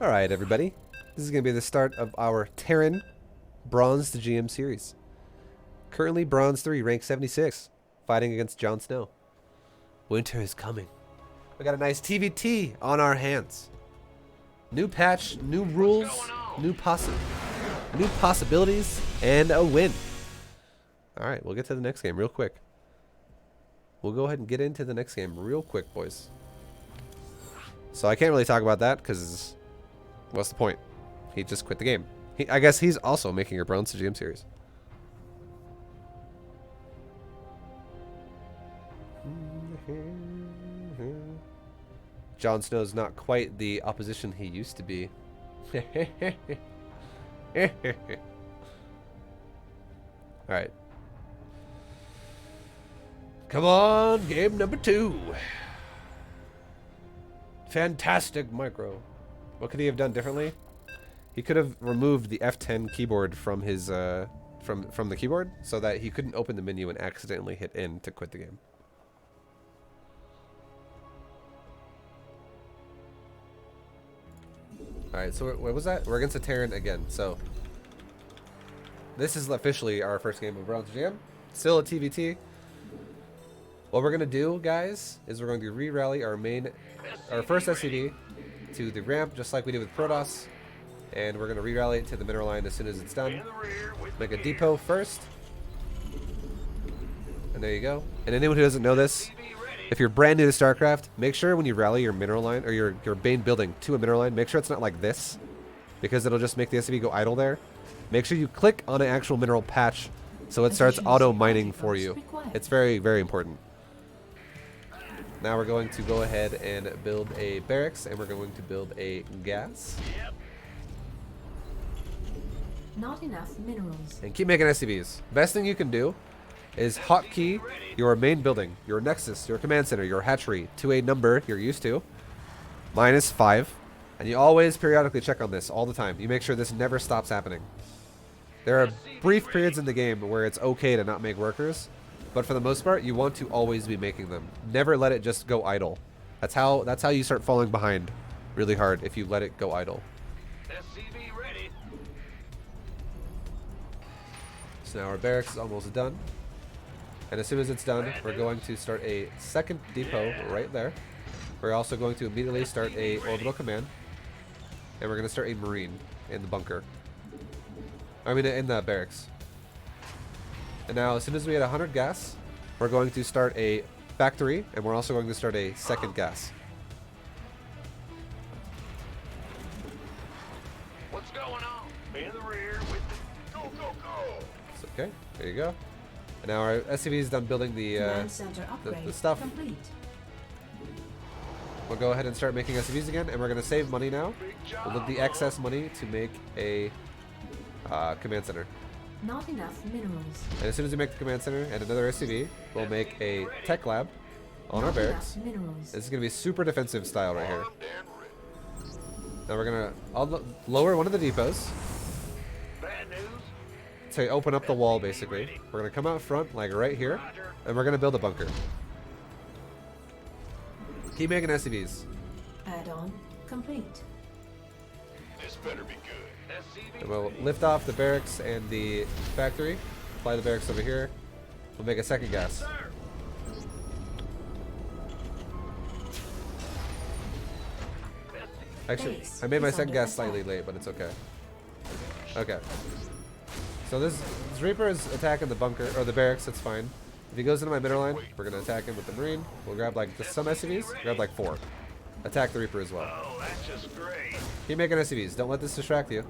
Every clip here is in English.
Alright, everybody. This is going to be the start of our Terran Bronze to GM series. Currently Bronze 3, rank 76, fighting against Jon Snow. Winter is coming. We got a nice TVT on our hands. New patch, new rules, new possibilities, and a win. Alright, we'll get to the next game real quick. We'll go ahead and get into the next game real quick, boys. So I can't really talk about that because what's the point? He just quit the game. I guess he's also making a Bronze to GM series. Jon Snow's not quite the opposition he used to be. Alright. Come on, game number 2. Fantastic micro. What could he have done differently? He could have removed the F10 keyboard from his from the keyboard so that he couldn't open the menu and accidentally hit N to quit the game. Alright, so what was that? We're against a Terran again, so this is officially our first game of Bronze GM. Still a TVT. What we're gonna do, guys, is we're going to re-rally our first SCV to the ramp, just like we did with Protoss, and we're gonna re-rally it to the mineral line as soon as it's done. Make a depot first, and there you go. And anyone who doesn't know this, if you're brand new to StarCraft, make sure when you rally your mineral line or your main building to a mineral line, make sure it's not like this, because it'll just make the SCV go idle there. Make sure you click on an actual mineral patch so it starts auto mining for you. It's very, very important. Now we're going to go ahead and build a barracks, and we're going to build a gas. Not enough minerals. And keep making SCVs. Best thing you can do is hotkey your main building, your nexus, your command center, your hatchery to a number you're used to, -5. And you always periodically check on this all the time. You make sure this never stops happening. There are brief periods in the game where it's okay to not make workers, but for the most part, you want to always be making them. Never let it just go idle. That's how you start falling behind really hard, if you let it go idle. SCV ready. So now our barracks is almost done. And as soon as it's done, we're going to start a second depot right there. We're also going to immediately start a orbital command. And we're going to start a marine in the bunker. I mean, in the barracks. And now, as soon as we hit 100 gas, we're going to start a factory, and we're also going to start a second gas. What's going on? In the rear with the go, go, go. It's okay. There you go. And now our SCV is done building the stuff. Complete. We'll go ahead and start making SCVs again, and we're going to save money now. We'll look the excess money to make a command center. Not enough minerals. And as soon as we make the command center and another SCV, we'll make a tech lab on our barracks. Minerals. This is going to be super defensive style right here. Now we're going to lower one of the depots Bad news. to open up the wall, basically. We're going to come out front, like right here, and we're going to build a bunker. Keep making SCVs. Add-on complete. This better be good. SCV And we'll ready. lift off the barracks and the factory. Apply the barracks over here. We'll make a second gas. Sir. Actually, Base I made my is second under gas slightly attack. late, but it's okay. Okay. So this Reaper is attacking the bunker, or the barracks, it's fine. If he goes into my mineral line, we're going to attack him with the Marine. We'll grab like just some SCVs, grab like 4. Attack the Reaper as well. Oh, that's just great. Keep making SCVs. Don't let this distract you.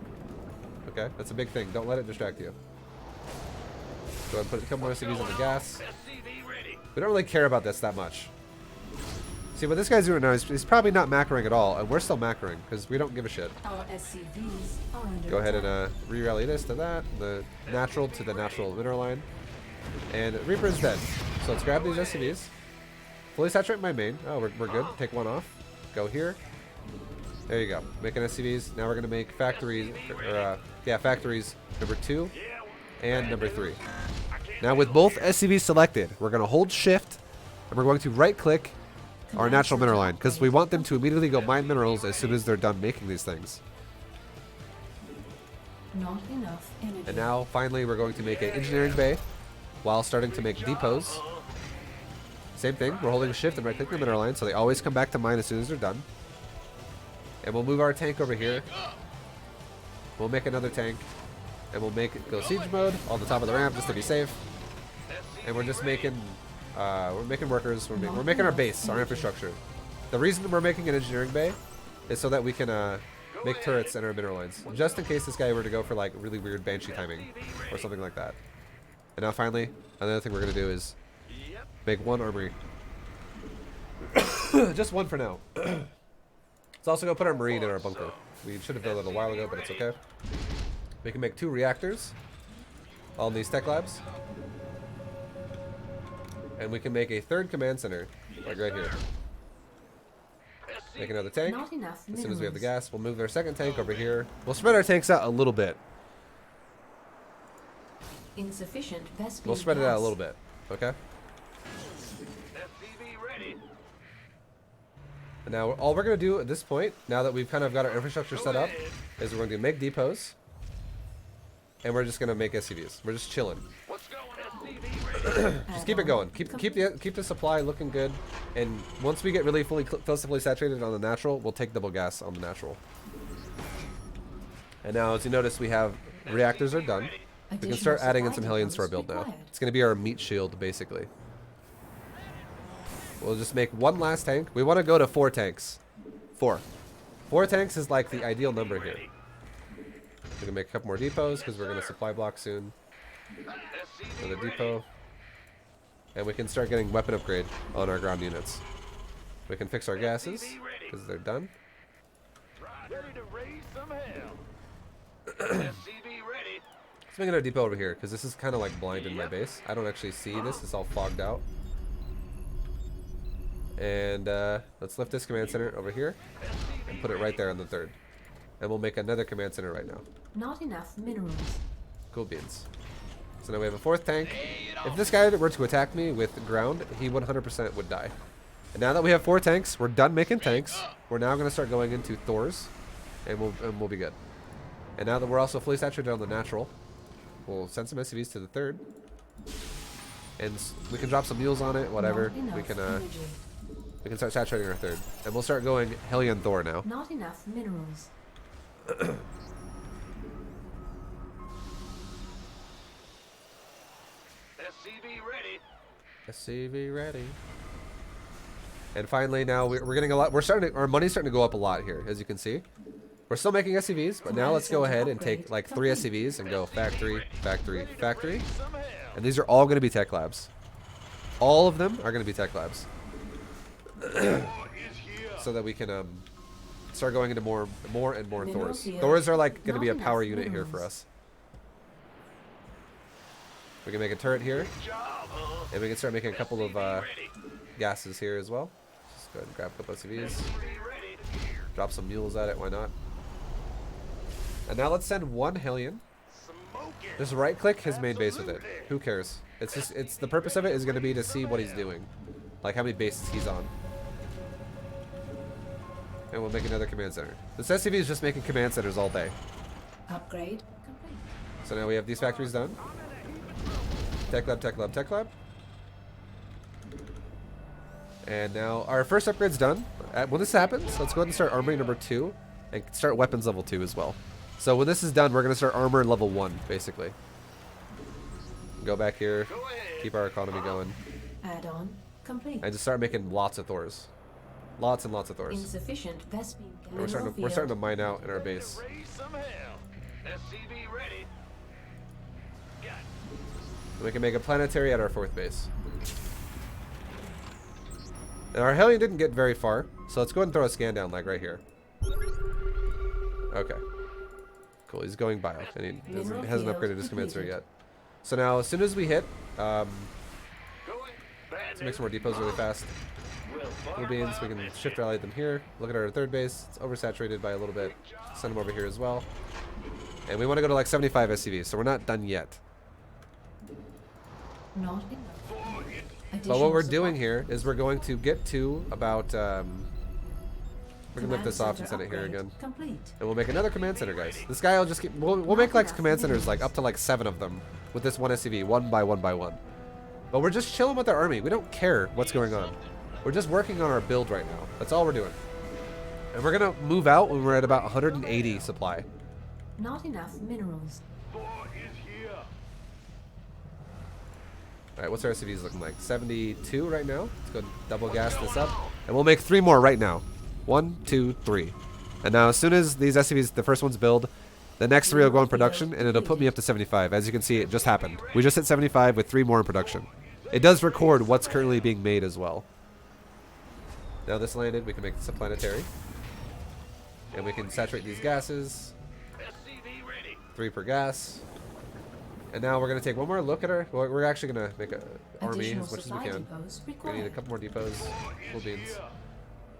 Okay, that's a big thing. Don't let it distract you. Go ahead and put a couple more SCVs on the gas. SCV ready. We don't really care about this that much. See, what this guy's doing now is he's probably not macroing at all, and we're still macroing, because we don't give a shit. Our SCVs are under Go ahead and attack. re-rally this to that, the natural to the natural mineral line. And Reaper is dead. So let's grab these SCVs. Fully saturate my main. Oh, we're good. Take one off. Go here. There you go. Making SCVs. Now we're going to make factories, factories number 2 and number 3. Now with both SCVs selected, we're going to hold shift, and we're going to right click our natural mineral line, because we want them to immediately go mine minerals as soon as they're done making these things. Not enough energy. And now, finally, we're going to make an engineering bay while starting to make depots. Same thing, we're holding shift and right-clicking the mineral line, so they always come back to mine as soon as they're done. And we'll move our tank over here. We'll make another tank, and we'll make it go siege mode on the top of the ramp just to be safe. And we're just making, workers. We're making our base, our infrastructure. The reason we're making an engineering bay is so that we can make turrets in our mineral lines, just in case this guy were to go for like really weird banshee timing or something like that. And now finally, another thing we're gonna do is make one armory. Just one for now. Let's also go put our marine in our bunker. We should have done that a while ago, but it's okay. We can make 2 reactors on these tech labs. And we can make a 3rd command center, like right here. Make another tank. Not enough As soon as we have the minerals. gas, we'll move our 2nd tank over here. We'll spread our tanks out a little bit. Insufficient Vespene We'll spread it out a gas. little bit, okay? SCV ready. And now all we're going to do at this point, now that we've kind of got our infrastructure set up, is we're going to make depots. And we're just going to make SCVs. We're just chilling. What's going on? SCV ready. Just keep it going. Keep the supply looking good. And once we get really close to fully saturated on the natural, we'll take double gas on the natural. And now, as you notice, we have reactors are done. We can start Additional adding in supply some Hellions to our depots build now. required. It's going to be our meat shield, basically. We'll just make one last tank. We want to go to 4 tanks. 4. 4 tanks is like the ideal number here. We're going to make a couple more depots because we're going to supply block soon. Another depot. And we can start getting weapon upgrade on our ground units. We can fix our gases because they're done. Ready to raise some hell. SCV ready. Let's make another depot over here because this is kind of like blind in my base. I don't actually see this. It's all fogged out. And let's lift this command center over here and put it right there on the 3rd. And we'll make another command center right now. Not enough minerals. Cool beans. So now we have a 4th tank. If this guy were to attack me with ground, he 100% would die. And now that we have 4 tanks, we're done making tanks. We're now going to start going into Thors, and we'll be good. And now that we're also fully saturated on the natural, we'll send some SCVs to the 3rd. And we can drop some mules on it, whatever. Not enough We can energy. start saturating our 3rd. And we'll start going Hellion Thor now. Not enough minerals. SCV ready. SCV ready. And finally, now we're getting a lot. Our money's starting to go up a lot here, as you can see. We're still making SCVs, but now let's go ahead and take like 3 SCVs and go factory, factory, factory. Some hell. And these are all going to be tech labs. All of them are going to be tech labs, Is here. so that we can start going into more and more Mineral Thors. field. Thors are like going to Not be a enough power unit here for minerals. us. We can make a turret here, Job, huh? and we can start making a couple of Ready. gases here as well. Just go ahead and grab a couple SCVs. SCV ready. Drop some mules at it, why not? And now let's send 1 Hellion. Smoking. Just right click his main base with it. Who cares? It's the purpose of it is gonna be to see what he's doing. Like how many bases he's on. And we'll make another command center. This SCV is just making command centers all day. Upgrade complete. So now we have these factories done. Tech lab, tech lab, tech lab. And now our first upgrade's done. When this happens, let's go ahead and start armory number 2 and start weapons level 2 as well. So when this is done, we're going to start armor level 1, basically. Go back here, Go ahead. keep our economy going, Add-on complete. and just start making lots of Thors. Lots and lots of Thors. Insufficient Vespene gas. We're starting to mine out in our base. Ready to raise some hell. SCV ready. Got it. And we can make a planetary at our 4th base. And our Hellion didn't get very far, so let's go ahead and throw a scan down like right here. Okay. Cool, he's going bio, and he hasn't upgraded his command center yet. So now, as soon as we hit, Going. let's make some more depots really fast. Blue beans, we can shift rally them here. Look at our 3rd base, it's oversaturated by a little bit. Send them over here as well. And we want to go to like 75 SCVs, so we're not done yet. Not enough. But what we're doing here is we're going to get to about, we're going to lift this off and set it here again. Complete. And we'll make another command center, guys. This guy will just keep, we'll make like command centers like up to like 7 of them with this one SCV, one by one. But we're just chilling with our army. We don't care what's going on. We're just working on our build right now. That's all we're doing. And we're going to move out when we're at about 180 supply. Not enough minerals. Alright, what's our SCVs looking like? 72 right now. Let's go double gas this up. And we'll make 3 more right now. 1, 2, 3. And now as soon as these SCVs, the first ones build, the next 3 will go in production, and it'll put me up to 75. As you can see, it just happened. We just hit 75 with 3 more in production. It does record what's currently being made as well. Now this landed, we can make this a planetary. And we can saturate these gases. 3 per gas. And now we're going to take one more look at our... Well, we're actually going to make an army as much as we can. We need a couple more depots. Cool beans.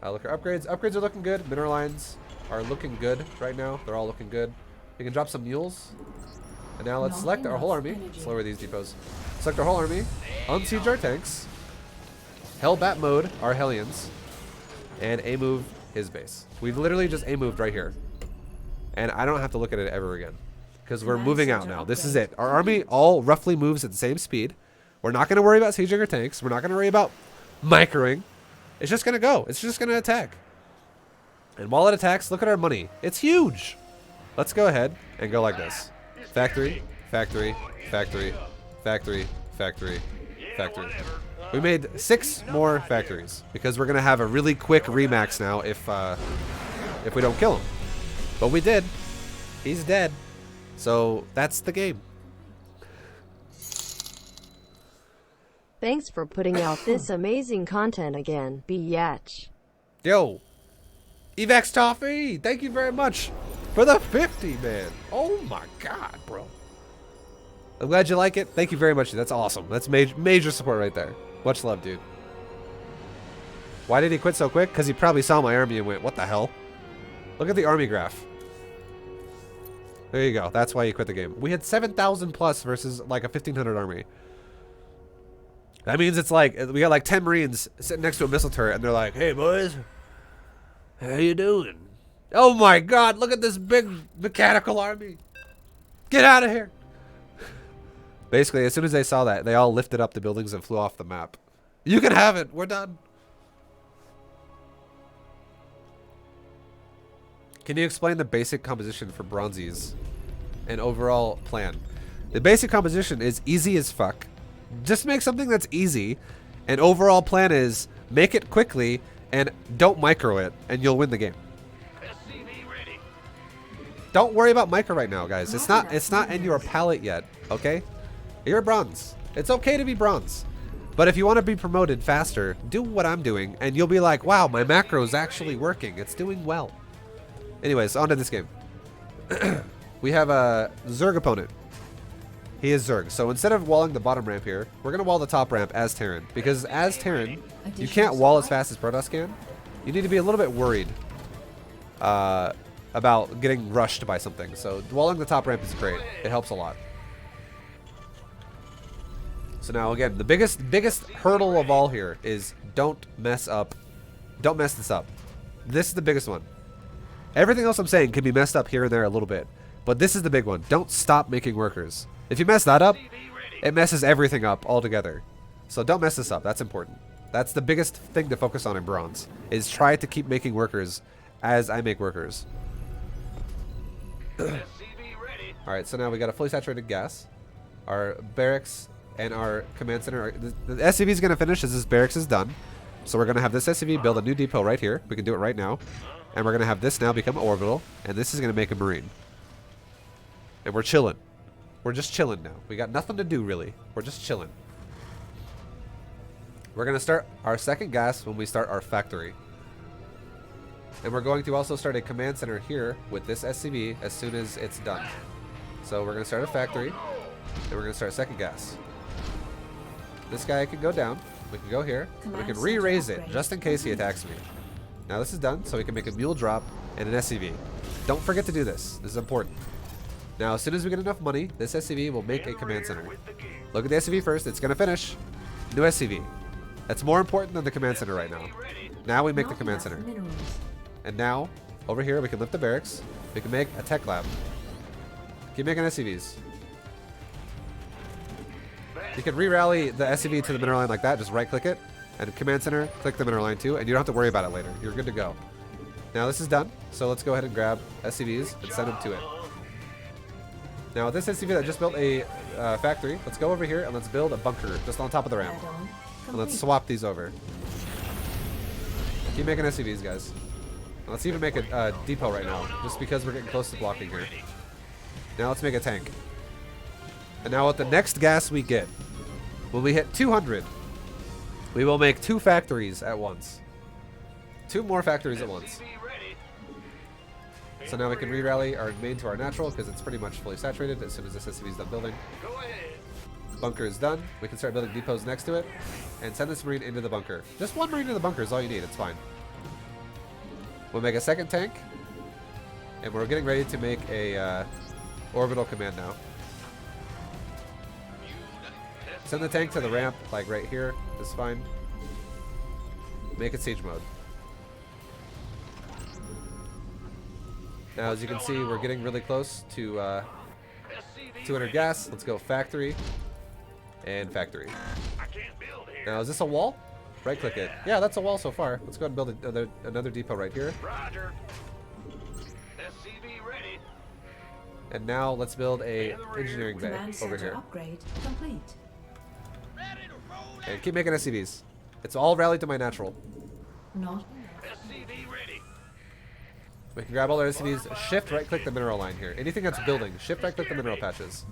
Look at our upgrades. Upgrades are looking good. Mineral lines are looking good right now. They're all looking good. We can drop some mules. And now let's select our whole army. Let's lower these depots. Select our whole army. Unsiege our tanks. Hellbat mode our Hellions. And A-move his base. We've literally just A-moved right here. And I don't have to look at it ever again. Because we're moving out now. This is it. Our army all roughly moves at the same speed. We're not going to worry about sieging our tanks. We're not going to worry about microing. It's just going to go. It's just going to attack. And while it attacks, look at our money. It's huge. Let's go ahead and go like this. Factory, factory, factory, factory, factory, factory. We made 6 more factories because we're going to have a really quick remax now if we don't kill him. But we did. He's dead. So that's the game. Thanks for putting out this amazing content again, Biatch. Yo, Evax Toffee, thank you very much for the 50, man. Oh my God, bro. I'm glad you like it. Thank you very much. That's awesome. That's major support right there. Much love, dude. Why did he quit so quick? Because he probably saw my army and went, what the hell? Look at the army graph. There you go. That's why he quit the game. We had 7,000 plus versus like a 1,500 army. That means it's like, we got like 10 Marines sitting next to a missile turret and they're like, hey boys, how you doing? Oh my God, look at this big mechanical army. Get out of here. Basically, as soon as they saw that, they all lifted up the buildings and flew off the map. You can have it. We're done. Can you explain the basic composition for bronzies and overall plan? The basic composition is easy as fuck. Just make something that's easy, and overall plan is make it quickly and don't micro it, and you'll win the game. Don't worry about micro right now, guys. It's not in your palette yet, okay? You're bronze. It's okay to be bronze. But if you want to be promoted faster, do what I'm doing, and you'll be like, wow, my macro's actually working. It's doing well. Anyways, on to this game. We have a Zerg opponent. He is Zerg. So instead of walling the bottom ramp here, we're going to wall the top ramp as Terran. Because as Terran, you can't wall as fast as Protoss can. You need to be a little bit worried about getting rushed by something. So walling the top ramp is great. It helps a lot. So now again, the biggest hurdle of all here is don't mess up. Don't mess this up. This is the biggest one. Everything else I'm saying can be messed up here and there a little bit. But this is the big one. Don't stop making workers. If you mess that up, it messes everything up altogether. So don't mess this up. That's important. That's the biggest thing to focus on in bronze, is try to keep making workers as I make workers. Alright, so now we got a fully saturated gas. Our barracks and our command center. The SCV is going to finish as this barracks is done. So we're going to have this SCV build a new depot right here. We can do it right now. And we're going to have this now become orbital. And this is going to make a marine. And we're chilling. We're just chilling now. We got nothing to do, really. We're just chilling. We're going to start our second gas when we start our factory. And we're going to also start a command center here with this SCV as soon as it's done. So we're going to start a factory. And we're going to start a second gas. This guy can go down. We can go here. We can re-raise it just in case he attacks me. Now this is done, so we can make a mule drop and an SCV. Don't forget to do this. This is important. Now, as soon as we get enough money, this SCV will make a command center. Look at the SCV first. It's going to finish. New SCV. That's more important than the command center right now. Now we make the Not command enough center. Minerals. And now, over here, we can lift the barracks. We can make a tech lab. Keep making SCVs. You can re-rally the SCV to the mineral line like that. Just right-click it. And command center, click the mineral line too. And you don't have to worry about it later. You're good to go. Now this is done. So let's go ahead and grab SCVs and send them to it. Now with this SCV that just built a factory, let's go over here and let's build a bunker just on top of the ramp. Add-on And let's complete. swap these over. Keep making SCVs, guys. Let's even make a depot right now, just because we're getting close to blocking here. Now let's make a tank. And now with the next gas we get, when we hit 200, we will make 2 factories at once. 2 more factories at once. So now we can re-rally our main to our natural, because it's pretty much fully saturated as soon as this SCV is done building. Bunker is done. We can start building depots next to it, and send this marine into the bunker. Just 1 marine into the bunker is all you need. It's fine. We'll make a second tank, and we're getting ready to make a orbital command now. Send the tank to the ramp, like right here. That's fine. Make it siege mode. Now, as you can see, we're getting really close to 200 gas. Let's go factory and factory. Now, is this a wall? Right-click it. Yeah, that's a wall so far. Let's go ahead and build another depot right here. Roger. SCV ready. And now let's build a engineering bay Command over center here. upgrade complete. And keep making SCVs. It's all rallied to my natural. Not enough. SCV ready. We can grab all our SCVs. Shift right-click the mineral line here. Anything that's building, shift right-click the mineral patches.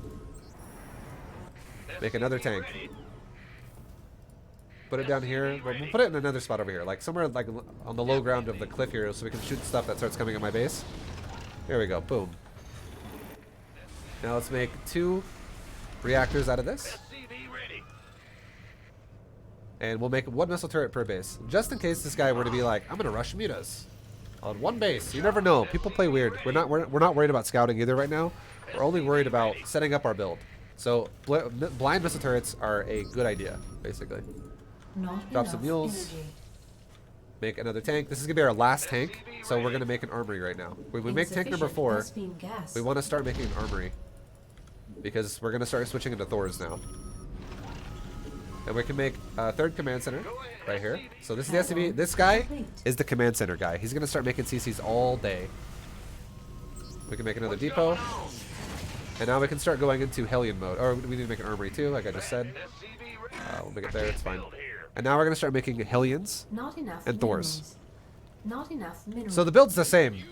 Make another tank. Put it down here. We'll put it in another spot over here, like somewhere like on the low ground of the cliff here, so we can shoot stuff that starts coming at my base. There we go. Boom. Now let's make 2 reactors out of this. SCV ready. And we'll make 1 missile turret per base, just in case this guy were to be like, I'm gonna rush mutas on 1 base. You never know. People play weird. We're not worried about scouting either right now. We're only worried about setting up our build. So blind missile turrets are a good idea, basically. Not Drop enough some mules. energy. Make another tank. This is gonna be our last tank, so we're gonna make an armory right now. When we make tank number Insufficient 4, phosphine gas. we want to start making an armory, because we're gonna start switching into Thors now. And we can make a 3rd command center right here. So this is the SCV. This guy is the command center guy. He's gonna start making CCs all day. We can make another depot. And now we can start going into Hellion mode. Or we need to make an armory too, like I just said. We'll make it there, it's fine. And now we're gonna start making Hellions. Not enough and Thors. minerals. Not enough minerals. So the build's the same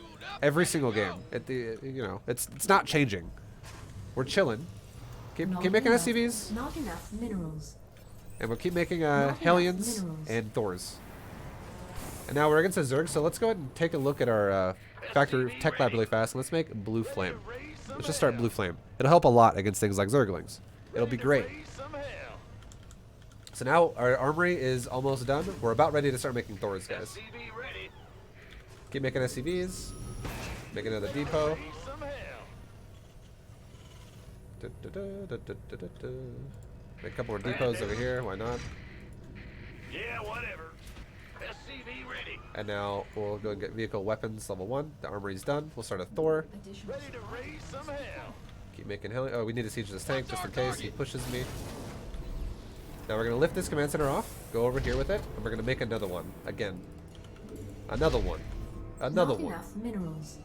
every single game. It's not changing. We're chilling. Keep Not making enough- SCVs, Not enough minerals. and we'll keep making enough Hellions minerals. and Thors. And now we're against a Zerg, so let's go ahead and take a look at our factory tech lab really fast. Let's make Blue Flame. Let's just start Blue Flame. It'll help a lot against things like Zerglings. It'll be great. So now our armory is almost done. We're about ready to start making Thors, guys. SCV ready. Keep making SCVs. Make another depot. Make a couple more depots over here. Why not? Yeah, whatever. SCV ready. And now we'll go and get vehicle weapons level 1. The armory's done. We'll start a Thor. Additional Ready to raise some hell. Keep making heli. Oh, we need to siege this tank just in case he pushes me. Now we're gonna lift this command center off. Go over here with it, and we're gonna make another one again. Another one. Another Not one. enough minerals.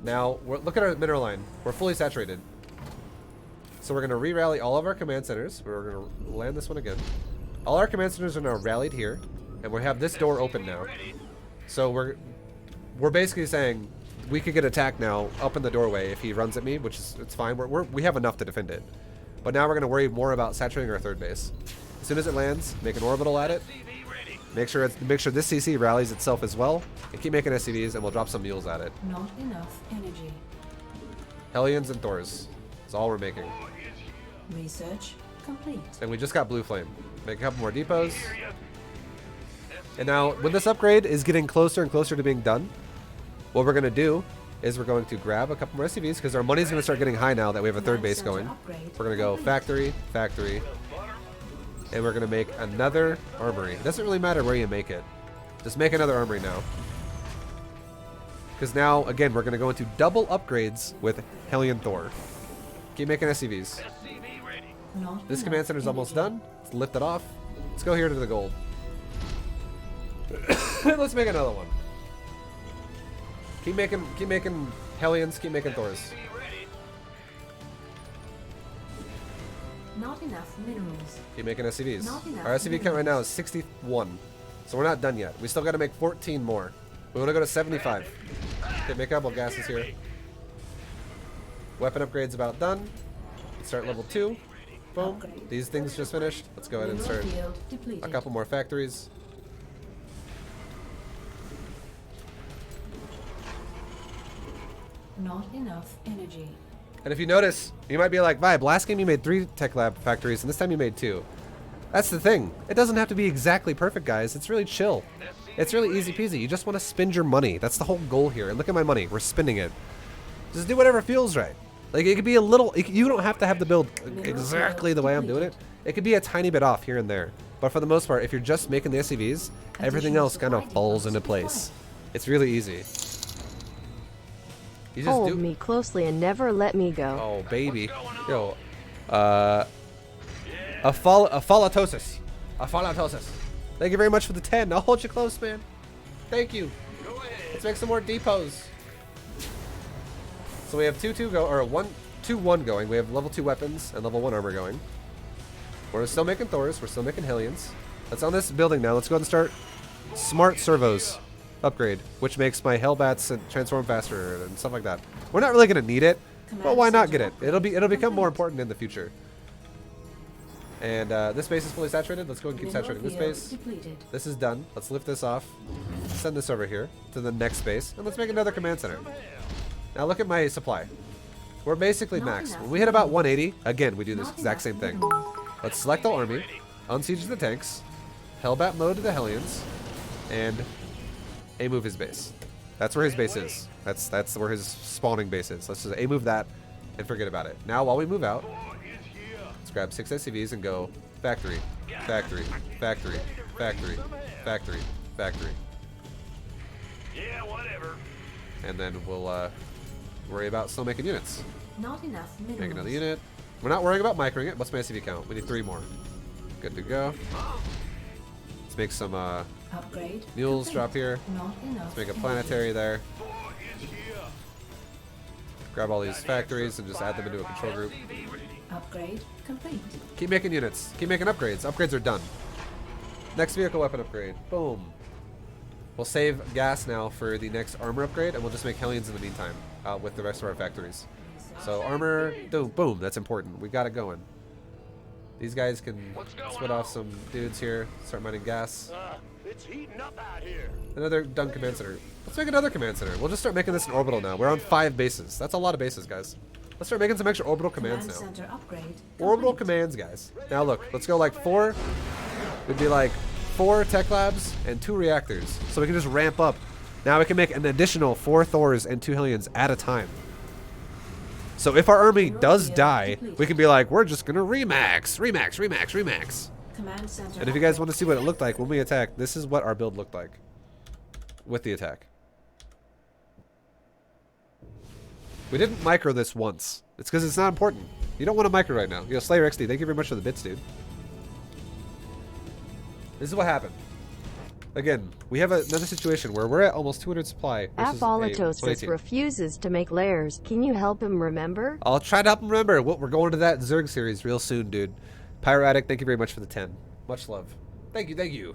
Now look at our mineral line. We're fully saturated. So we're gonna re-rally all of our command centers. We're gonna land this one again. All our command centers are now rallied here, and we have this door open now. So we're basically saying we could get attacked now up in the doorway if he runs at me, which is it's fine. We have enough to defend it. But now we're gonna worry more about saturating our 3rd base. As soon as it lands, make an orbital at it. SCV ready. Make sure this CC rallies itself as well, and keep making SCVs, and we'll drop some mules at it. Not enough energy. Hellions and Thors. That's all we're making. Research complete. And we just got Blue Flame. Make a couple more depots. And now, when this upgrade is getting closer and closer to being done, what we're going to do is we're going to grab a couple more SCVs, because our money's going to start getting high now that we have a 3rd base going. We're going to go factory, factory, and we're gonna make another armory. It doesn't really matter where you make it. Just make another armory now. Because now, again, we're gonna go into double upgrades with Hellion Thor. Keep making SCVs. SCV ready. Not This enough command center is almost energy. done. Let's lift it off. Let's go here to the gold. Let's make another one. Keep making Hellions, keep making Thors. SCV ready. Not enough minerals. Keep making SCVs. Not enough Our SCV count right now is 61. So we're not done yet. We still got to make 14 more. We want to go to 75. Okay, make up gases here. Weapon upgrade's about done. Let's start level 2. Boom. Upgrade. These things just finished. Let's go ahead and Mineral start field depleted. a couple more factories. Not enough energy. And if you notice, you might be like, ViBE, last game you made 3 tech lab factories, and this time you made 2. That's the thing. It doesn't have to be exactly perfect, guys. It's really chill. It's really easy peasy. You just want to spend your money. That's the whole goal here. And look at my money. We're spending it. Just do whatever feels right. Like, it could be a little... You don't have to have the build exactly the way I'm doing it. It could be a tiny bit off here and there. But for the most part, if you're just making the SCVs, everything else kind of falls into place. It's really easy. You just Hold me closely and never let me go. Oh, baby. Yo. A falatosis. A falatosis. Thank you very much for the 10. I'll hold you close, man. Thank you. Go ahead. Let's make some more depots. So we have 2-2 go, or 1-2-1 going. We have level 2 weapons and level 1 armor going. We're still making Thors. We're still making Hellions. Let's on this building now. Let's go ahead and start smart servos upgrade, which makes my Hellbats transform faster and stuff like that. We're not really gonna need it, but why not get it? It'll become more important in the future. And this base is fully saturated. Let's go and keep Mineral saturating this field base. depleted. This is done. Let's lift this off. Send this over here to the next base, and let's make another command center. Now look at my supply. We're basically Not maxed. enough When we hit about 180, again, we do this Not exact enough same thing. minerals. Let's select the army, unsiege the tanks, Hellbat mode to the Hellions, and A-move his base. That's where his base is. That's where his spawning base is. Let's just A-move that and forget about it. Now, while we move out, let's grab 6 SCVs and go factory, factory, factory, factory, factory, factory. Yeah, whatever. And then we'll worry about still making units. Not enough minerals. Make another unit. We're not worrying about microing it. What's my SCV count? We need 3 more. Good to go. Let's make some Upgrade. mules complete. drop here. Not enough. Let's make a energy. planetary there. Grab all these factories and just add them into a control group. Upgrade complete. Keep making units. Keep making upgrades. Upgrades are done. Next vehicle weapon upgrade. Boom. We'll save gas now for the next armor upgrade, and we'll just make Hellions in the meantime with the rest of our factories. So armor, boom. That's important. We got it going. These guys can split off some dudes here. Start mining gas. It's heating up out here. Another done command center. Let's make another command center. We'll just start making this an orbital now. We're on 5 bases. That's a lot of bases, guys. Let's start making some extra orbital commands now. Command center upgrade. Orbital complete. commands, guys. Now look, let's go like 4. It'd be like 4 tech labs and 2 reactors. So we can just ramp up. Now we can make an additional 4 Thors and 2 Hellions at a time. So if our army does die, we can be like, we're just gonna remax, remax, remax, remax. Command center. And if you guys want to see what it looked like when we attacked, this is what our build looked like with the attack. We didn't micro this once. It's because it's not important. You don't want to micro right now. Yo, Slayer XD, thank you very much for the bits, dude. This is what happened. Again, we have another situation where we're at almost 200 supply versus Apolatosis 2018. refuses to make layers. Can you help him remember? I'll try to help him remember. We're going to that Zerg series real soon, dude. Pyro Addict, thank you very much for the 10. Much love. Thank you, thank you.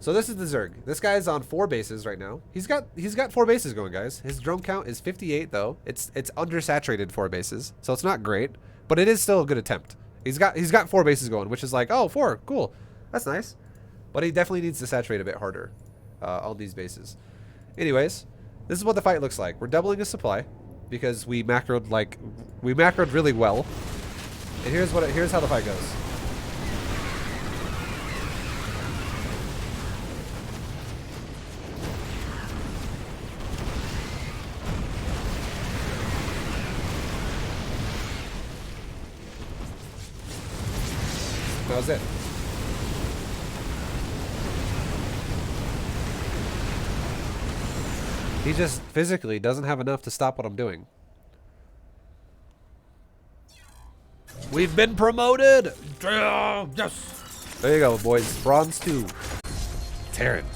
So this is the Zerg. This guy's on 4 bases right now. He's got 4 bases going, guys. His drone count is 58 though. It's undersaturated 4 bases, so it's not great, but it is still a good attempt. He's got 4 bases going, which is like, oh, 4, cool, that's nice. But he definitely needs to saturate a bit harder on these bases. Anyways, this is what the fight looks like. We're doubling his supply because we macroed really well. And here's how the fight goes. That was it. He just physically doesn't have enough to stop what I'm doing. We've been promoted! Yes! There you go, boys. Bronze 2. Terran.